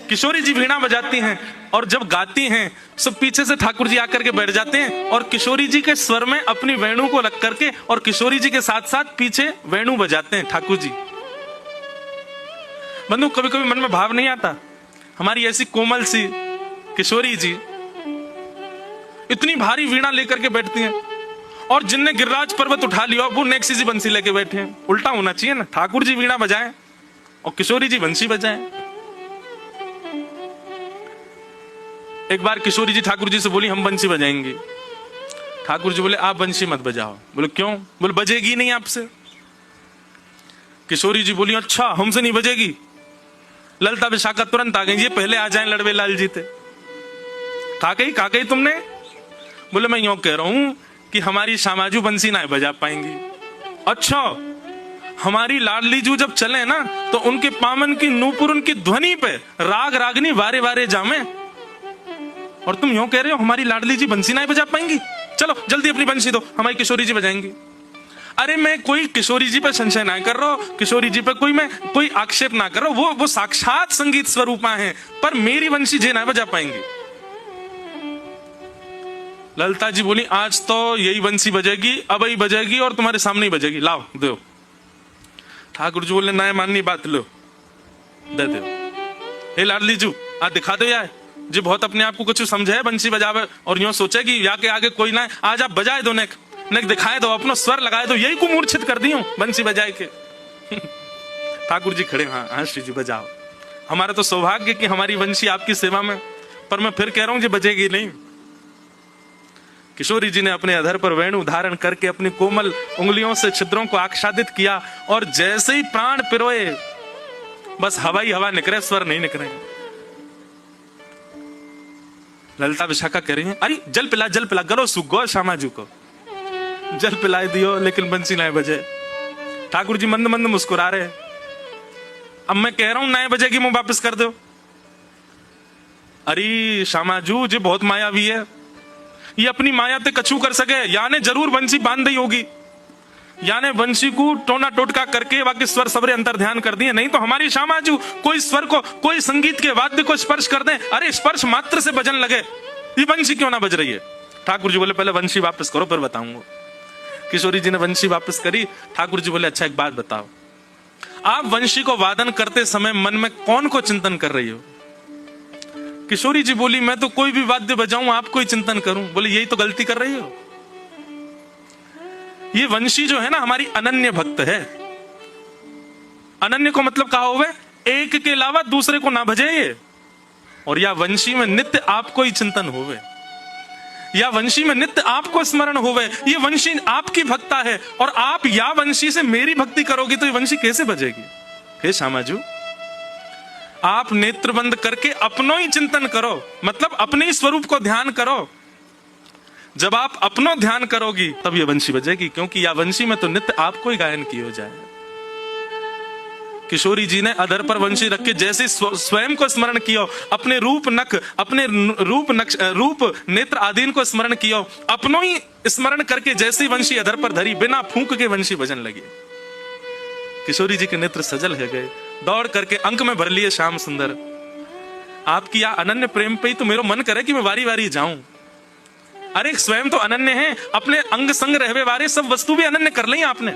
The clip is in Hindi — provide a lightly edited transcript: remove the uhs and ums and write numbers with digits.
किशोरी जी वीणा बजाती हैं और जब गाती हैं सब पीछे से ठाकुर जी आकर के बैठ जाते हैं और किशोरी जी के स्वर में अपनी वेणु को लग करके और किशोरी जी के साथ साथ पीछे वेणु बजाते हैं ठाकुर जी। बंधु, कभी कभी मन में भाव नहीं आता, हमारी ऐसी कोमल सी किशोरी जी इतनी भारी वीणा लेकर के बैठती हैं और जिनने गिरिराज पर्वत उठा लिया वो नेक्सी जी बंसी लेके बैठे हैं। उल्टा होना चाहिए ना, ठाकुर जी वीणा बजाएं और किशोरी जी बंसी बजाएं। एक बार किशोरी जी ठाकुर जी से बोली हम बंसी बजाएंगे। ठाकुर जी बोले आप बंसी मत बजाओ। बोले क्यों? बोले बजेगी नहीं आपसे। किशोरी जी बोली अच्छा हमसे नहीं बजेगी। ललता विशाखा तुरंत आ गई, ये पहले आ जाएं लड़वे लाल जी थे। कहा गई तुमने? बोले मैं यूं कह रहा हूं कि हमारी श्यामाजू बंसी ना बजा पाएंगी। अच्छा, हमारी लाडली जू जब चले ना तो उनके पामन की नूपुर उनकी ध्वनि पे राग रागनी वारे वारे जामे, और तुम यूं कह रहे हो हमारी लाडली जी बंसी ना बजा पाएंगी? चलो जल्दी अपनी बंसी दो, हमारी किशोरी जी बजाएंगी। अरे मैं कोई किशोरी जी पे संशय ना कर रहा हूं, किशोरी जी पे कोई आक्षेप ना कर रहा हूं, वो साक्षात संगीत स्वरूपा है, पर मेरी बंसी जे ना बजा पाएंगी। ललता जी बोली आज तो यही बंसी बजेगी, अब ही बजेगी और तुम्हारे सामने ही बजेगी, लाओ दो। ठाकुर जी बोले ना माननी बात, लो दे दो। हे लाडली जू आज दिखा दो यार, जी बहुत अपने आप को कुछ समझे बंसी बजावे और यूं सोचे कि या के आगे कोई ना, आज आप बजाए दो, नेक दिखाए दो, अपना स्वर लगाए दो, यही को मूर्छित कर दी हूं बंसी बजाए के। ठाकुर जी खड़े, हाँ श्री जी बजाओ, हमारा तो सौभाग्य कि हमारी बंसी आपकी सेवा में, पर मैं फिर कह रहा हूं जी बजेगी नहीं। किशोरी जी ने अपने अधर पर वेणु धारण करके अपनी कोमल उंगलियों से छिद्रों को आच्छादित किया और जैसे ही प्राण पिरोए बस हवा ही हवा निकले, स्वर नहीं निकले। ललता विशाखा कह रही है अरे जल पिला गलो सुगो श्यामाजू को जल पिलाए दियो, लेकिन बंसी नए बजे। ठाकुर जी मंद मंद मुस्कुरा रहे, अब मैं कह रहा हूं नए बजेगी मुंह वापस कर दो। अरे श्यामाजू जी बहुत मायावी है, ये अपनी माया ते कछू कर सके, याने जरूर बंसी बांध दी होगी, याने बंसी को टोना टोटका करके बाकी स्वर सबरे अंतर ध्यान कर दिए, नहीं तो हमारी श्यामाजू कोई स्वर को, कोई संगीत के वाद्य को स्पर्श कर दे, अरे स्पर्श मात्र से बजन लगे, ये बंसी क्यों ना बज रही है। ठाकुर जी बोले पहले बंसी वापस करो फिर बताऊंगा। किशोरी जी ने बंसी वापस करी। ठाकुर जी बोले अच्छा एक बात बताओ, आप बंसी को वादन करते समय मन में कौन को चिंतन कर रही हो? किशोरी जी बोली मैं तो कोई भी वाद्य बजाऊं आपको ही चिंतन करूं। बोले यही तो गलती कर रही हो, ये वंशी जो है ना हमारी अनन्य भक्त है। अनन्य को मतलब कहा हुआ एक के अलावा दूसरे को ना भजे ये, और या वंशी में नित्य आपको ही चिंतन होवे, या वंशी में नित्य आपको स्मरण होवे, ये वंशी आपकी भक्ता है और आप या वंशी से मेरी भक्ति करोगी तो ये वंशी कैसे बजेगी? हे श्यामाजू, आप नेत्र बंद करके अपनो ही चिंतन करो, मतलब अपने ही स्वरूप को ध्यान करो। जब आप अपनो ध्यान करोगी तब ये वंशी बजेगी, क्योंकि या वंशी में तो नित्य आपको ही गायन किया जाए। किशोरी जी ने अधर पर वंशी रख के जैसे स्वयं को स्मरण किया, अपने रूप नक, अपने रूप नेत्र आदि को स्मरण किया, अपनो ही स्मरण करके जैसे वंशी अधर पर धरी, बिना फूंक के वंशी बजन लगी। किशोरी जी के नेत्र सजल है गए, दौड़ करके अंक में भर लिए श्याम सुंदर। आपकी या अनन्य प्रेम पे ही तो मेरा मन करे कि मैं वारी वारी जाऊं। अरे स्वयं तो अनन्य है, अपने अंग संग रहवे वारे सब वस्तु भी अनन्य कर ली आपने।